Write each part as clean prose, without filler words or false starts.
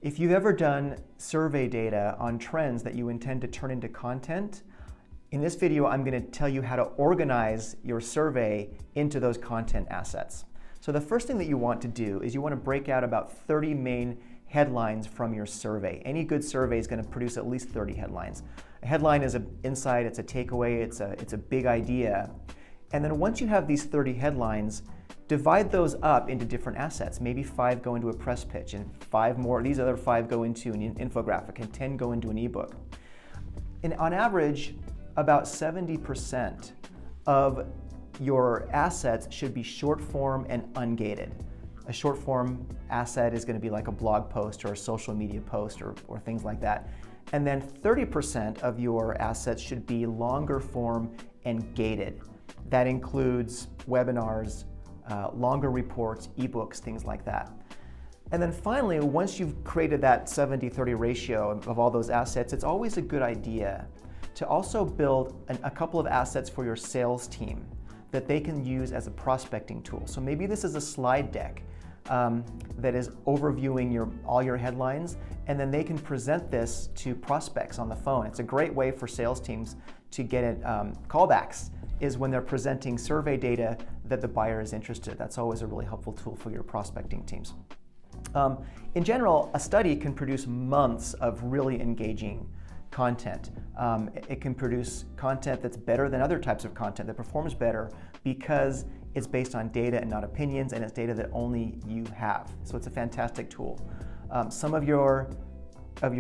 If you've ever done survey data on trends that you intend to turn into content, in this video I'm going to tell you how to organize your survey into those content assets. So the first thing that you want to do is you want to break out about 30 main headlines from your survey. Any good survey is going to produce at least 30 headlines. A headline is an insight, it's a takeaway, it's a big idea. And then once you have these 30 headlines, divide those up into different assets. Maybe 5 go into a press pitch, and 5 more, these other 5 go into an infographic, and 10 go into an ebook. And on average, about 70% of your assets should be short form and ungated. A short form asset is going to be like a blog post or a social media post or things like that. And then 30% of your assets should be longer form and gated. That includes webinars, longer reports, ebooks, things like that. And then finally, once you've created that 70-30 ratio of all those assets, it's always a good idea to also build a couple of assets for your sales team that they can use as a prospecting tool. So maybe this is a slide deck that is overviewing all your headlines, and then they can present this to prospects on the phone. It's a great way for sales teams to get it, callbacks is when they're presenting survey data that the buyer is interested. That's always a really helpful tool for your prospecting teams. In general, a study can produce months of really engaging content. It can produce content that's better than other types of content, that performs better because it's based on data and not opinions, and it's data that only you have. So it's a fantastic tool. Some of your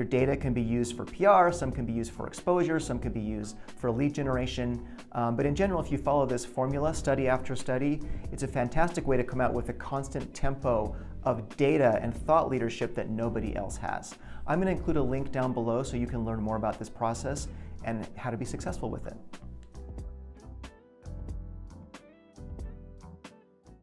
data can be used for PR, some can be used for exposure, some can be used for lead generation. But in general, if you follow this formula, study after study, it's a fantastic way to come out with a constant tempo of data and thought leadership that nobody else has. I'm going to include a link down below so you can learn more about this process and how to be successful with it.